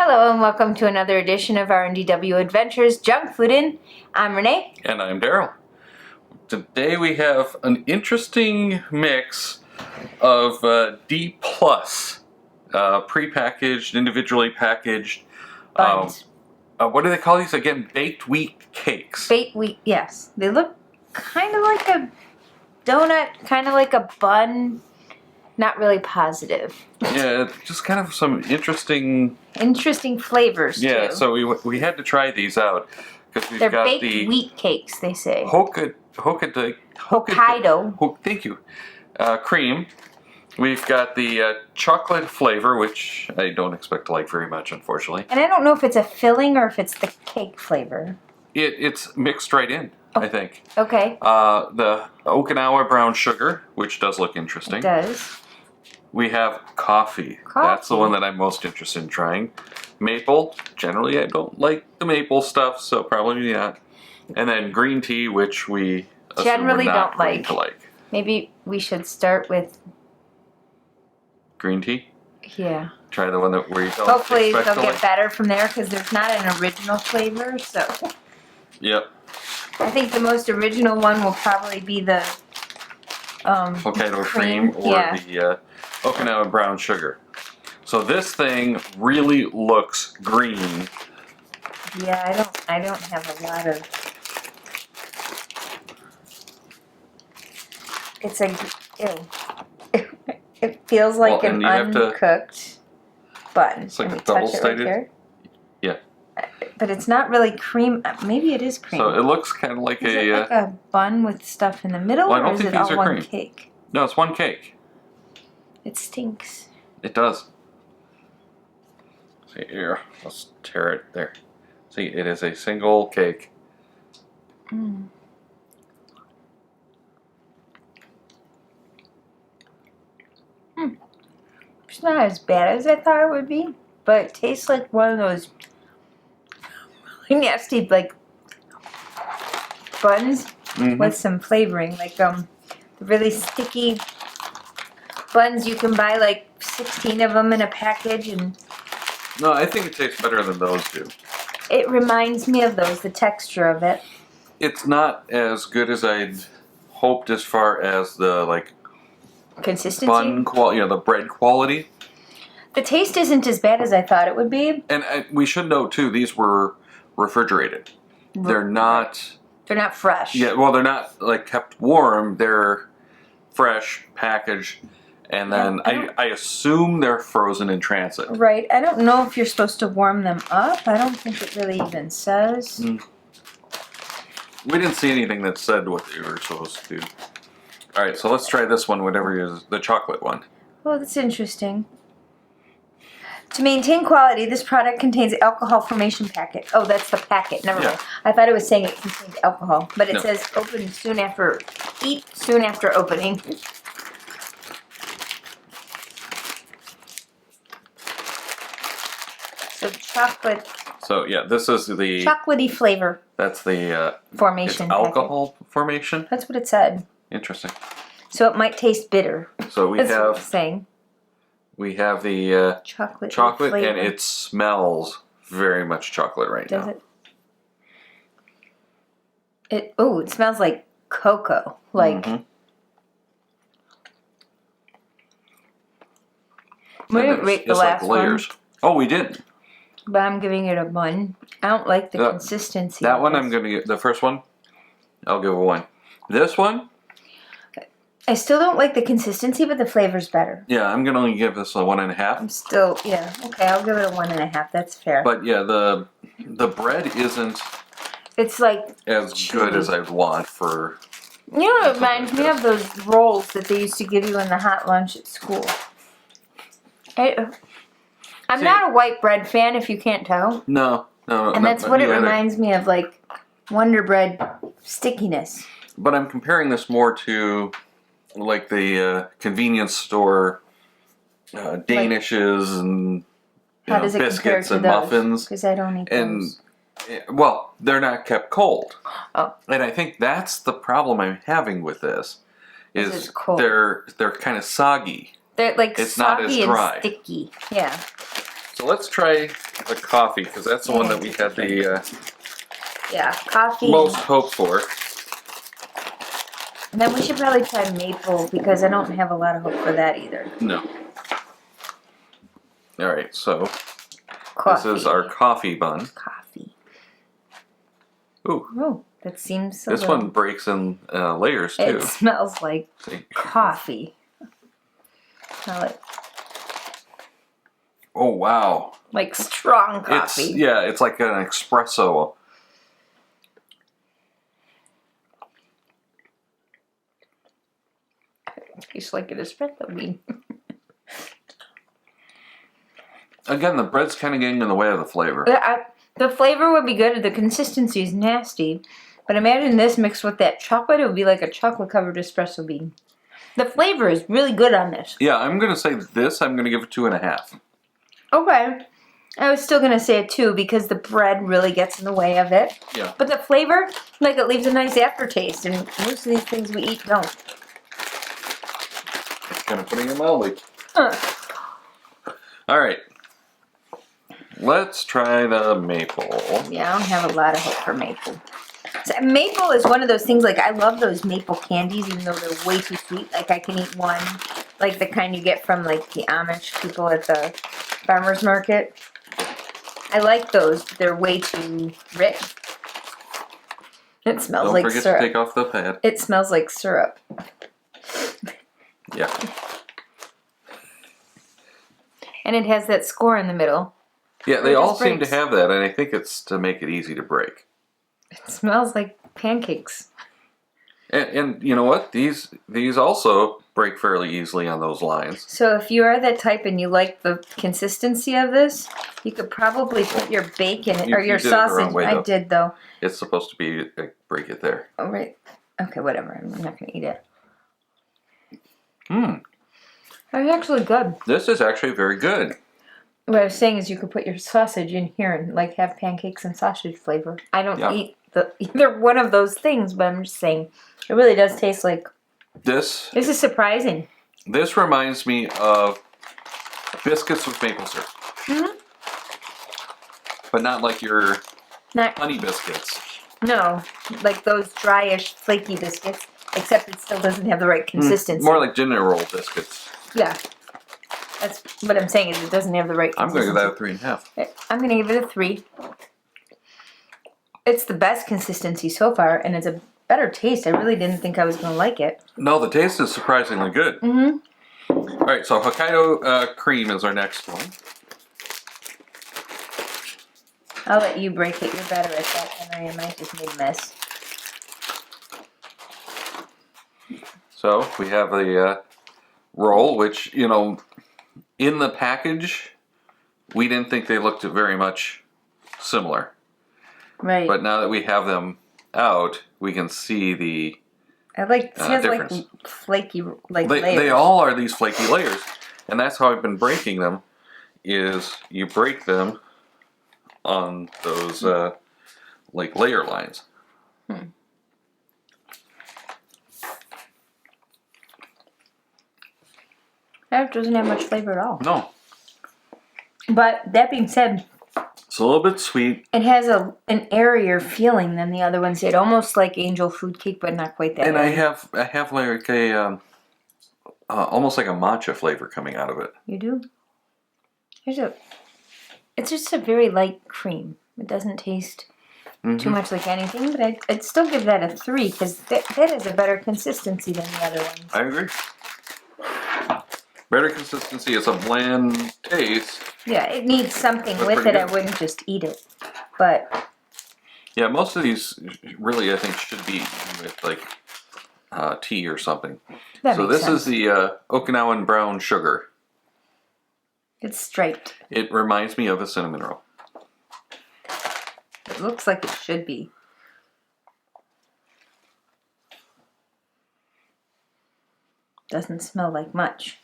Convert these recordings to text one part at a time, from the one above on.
Hello and welcome to another edition of R&DW Adventures Junk Food In. I'm Renee. And I'm Darryl. Today we have an interesting mix of D+, prepackaged, individually packaged, Buns. what do they call these again? Baked wheat cakes. Baked wheat, yes. They look kind of like a donut, kind of like a bun. Not really positive. Yeah, just kind of some interesting flavors, yeah, too. so we had to try these out. Because we've They're got baked the wheat cakes, they say. Hokkaido. Thank you. Cream. We've got the chocolate flavor, which I don't expect to like very much, unfortunately. And I don't know if it's a filling or if it's the cake flavor. It's mixed right in, I think. Okay. The Okinawa brown sugar, which does look interesting. It does. We have coffee. That's the one that I'm most interested in trying. Maple. Generally, I don't like the maple stuff, so probably not. And then green tea, which we generally not don't going to like. Maybe we should start with green tea. Yeah. Try the one where you don't hopefully expect they'll to get like. better from there because there's not an original flavor. So. Yep. I think the most original one will probably be the Hokkaido Cream or the Okinawa brown sugar. So this thing really looks green. Yeah, I don't have a lot of. It's a ew. It feels like an uncooked bun. It's like a double-sided. Yeah. But it's not really cream. Maybe it is cream. So it looks kind of like is it like a bun with stuff in the middle, well, I don't or is think it these all are one cream. cake? No, it's one cake. It stinks. It does. See here, let's tear it there. See, it is a single cake. Mm. It's not as bad as I thought it would be, but it tastes like one of those really nasty, like, buns with some flavoring, like the really sticky buns you can buy like 16 of them in a package, and No, I think it tastes better than those do. it reminds me of those, the texture of it. It's not as good as I'd hoped as far as the Consistency? bun quality, the bread quality. The taste isn't as bad as I thought it would be. And we should note too, these were refrigerated. They're not. They're not fresh. Yeah, well, they're not kept warm. They're fresh, packaged, and then I assume they're frozen in transit. Right. I don't know if you're supposed to warm them up. I don't think it really even says. We didn't see anything that said what they were supposed to do. All right, so let's try this one, whatever is the chocolate one. Well, that's interesting. To maintain quality, this product contains alcohol formation packet. Oh, that's the packet. Never mind. I thought it was saying it contained alcohol, but it says open soon after, eat soon after opening. So chocolate. So yeah, this is the Chocolatey flavor. That's the formation. It's alcohol formation. That's what it said. Interesting. So it might taste bitter. So we That's what have it's saying. We have the chocolate and it smells very much chocolate right now. Does it? It smells like cocoa. Like we didn't rate the last one. Oh, we didn't. But I'm giving it a 1. I don't like the consistency. That one I'm gonna get the first one. I'll give it a 1. This one, I still don't like the consistency, but the flavor's better. yeah, I'm gonna only give this a 1.5. I'm still, okay, I'll give it a 1.5. That's fair. But yeah, the bread isn't. It's like as good as I'd want for. You know, it reminds me of those rolls that they used to give you in the hot lunch at school. I'm not a white bread fan, if you can't tell. No. And that's what it reminds me of, like Wonder Bread stickiness. But I'm comparing this more to like the convenience store Danishes and how does it biscuits compare to and those? muffins. Because I don't eat those. Well, they're not kept cold. Oh. And I think that's the problem I'm having with this. Is cold. They're kind of soggy. They're like it's soggy not as dry. and sticky. Yeah. So let's try the coffee, because that's the one that we had the Yeah, coffee. most hope for. And then we should probably try maple because I don't have a lot of hope for that either. No. All right, so Coffee. this is our coffee bun. Coffee. Ooh. Oh, that seems so. This one breaks in layers too. It smells like See? coffee. Smell it. Oh wow. Like strong coffee. It's like an espresso. Tastes like an espresso bean. Again, the bread's kind of getting in the way of the flavor. The flavor would be good. The consistency is nasty. But imagine this mixed with that chocolate. It would be like a chocolate-covered espresso bean. The flavor is really good on this. Yeah, I'm going to say this. I'm going to give it 2.5. Okay. I was still going to say a 2 because the bread really gets in the way of it. Yeah. But the flavor, like it leaves a nice aftertaste. And most of these things we eat don't. Kind of putting it mildly. Huh. All right. Let's try the maple. Yeah, I don't have a lot of hope for maple. So maple is one of those things, like I love those maple candies even though they're way too sweet. Like I can eat one, like the kind you get from like the Amish people at the farmer's market. I like those, but they're way too rich. It smells like syrup. Don't forget to take off the pad. It smells like syrup. Yeah. And it has that score in the middle. Yeah, they It all just seem to breaks. have that, and I think it's to make it easy to break. It smells like pancakes. And you know what? These also break fairly easily on those lines. So if you are that type and you like the consistency of this, you could probably put your bacon or You your did it the wrong sausage. way, I though. did though. It's supposed to be break it there. Oh, right. Okay, whatever. I'm not gonna eat it. Mmm. It's actually good. This is actually very good. What I was saying is you could put your sausage in here and like have pancakes and sausage flavor. I don't eat either one of those things, but I'm just saying it really does taste like. This is surprising. This reminds me of biscuits with maple syrup. Mm-hmm. But not like your Not honey biscuits. no, like those dryish, flaky biscuits. Except it still doesn't have the right consistency. More like dinner roll biscuits. Yeah. That's what I'm saying is it doesn't have the right I'm going consistency. to give that a 3.5. I'm going to give it a 3. It's the best consistency so far, and it's a better taste. I really didn't think I was going to like it. No, the taste is surprisingly good. Mm-hmm. All right, so Hokkaido Cream is our next one. I'll let you break it. You're better at that, Henry. I might just made a mess. So we have the roll, which, you know, in the package, we didn't think they looked very much similar. Right. But now that we have them out, we can see the I like, it has like difference. flaky, like They layers. all are these flaky layers. And that's how I've been breaking them, is you break them on those like layer lines. That doesn't have much flavor at all. No. But that being said, It's a little bit sweet. it has an airier feeling than the other ones did. Almost like angel food cake, but not quite that. And I airy. have like a almost like a matcha flavor coming out of it. You do? It's just a very light cream. It doesn't taste too much like anything, but I'd still give that a 3 because that is a better consistency than the other ones. I agree. Better consistency. It's a bland taste. Yeah, it needs something That's with it. pretty I good. wouldn't just eat it. But Yeah, most of these really I think should be eaten with like tea or something. that So makes this sense. is the Okinawan brown sugar. It's striped. It reminds me of a cinnamon roll. It looks like it should be. Doesn't smell like much.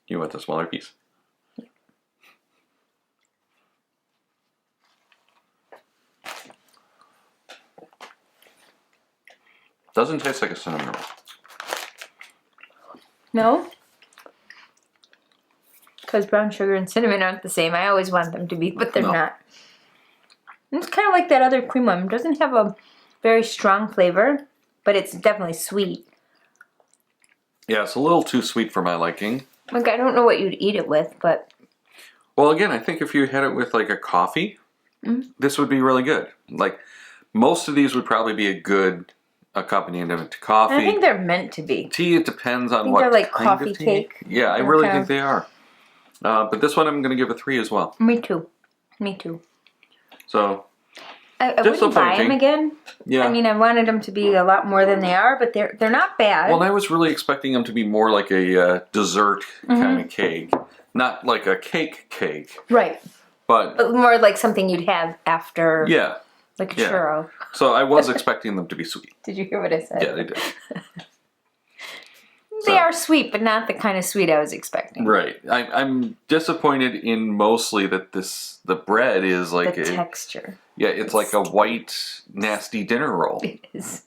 You want the smaller piece? Doesn't taste like a cinnamon roll. No? Because brown sugar and cinnamon aren't the same. I always want them to be, but they're No. not. And it's kind of like that other cream one. It doesn't have a very strong flavor, but it's definitely sweet. Yeah, it's a little too sweet for my liking. Like, I don't know what you'd eat it with, but... Well, again, I think if you had it with like a coffee, this would be really good. Like, most of these would probably be a good accompaniment to coffee. I think they're meant to be. Tea, it depends on I think what they're like kind coffee of tea. cake. Yeah, I really think they are. But this one I'm going to give a 3 as well. Me too. Me too. So, I wouldn't buy them again. Yeah. I mean, I wanted them to be a lot more than they are, but they're not bad. Well, and I was really expecting them to be more like a dessert kind of cake. Not like a cake. Right. But more like something you'd have after. Yeah. Like a churro. So I was expecting them to be sweet. Did you hear what I said? Yeah, they did. They are sweet, but not the kind of sweet I was expecting. Right. I'm disappointed in mostly that the bread is like the texture. Yeah, it's like a white, nasty dinner roll. It is.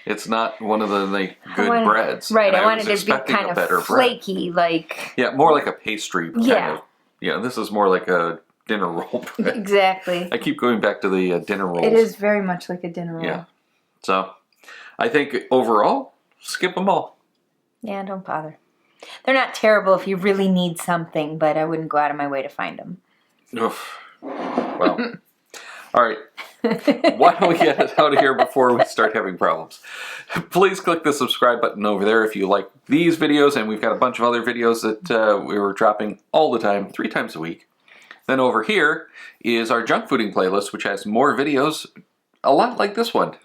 It's not one of the good breads. Right, And I wanted was it to be expecting kind a better of flaky, like... Yeah, more like a pastry kind Yeah. of. Yeah, this is more like a dinner roll bread. Exactly. I keep going back to the dinner rolls. It is very much like a dinner roll. Yeah. So, I think overall, skip them all. Yeah, don't bother. They're not terrible if you really need something, but I wouldn't go out of my way to find them. Oof. Well, all right. Why don't we get it out of here before we start having problems? Please click the subscribe button over there if you like these videos, and we've got a bunch of other videos that we were dropping all the time, 3 times a week. Then over here is our junk fooding playlist, which has more videos, a lot like this one.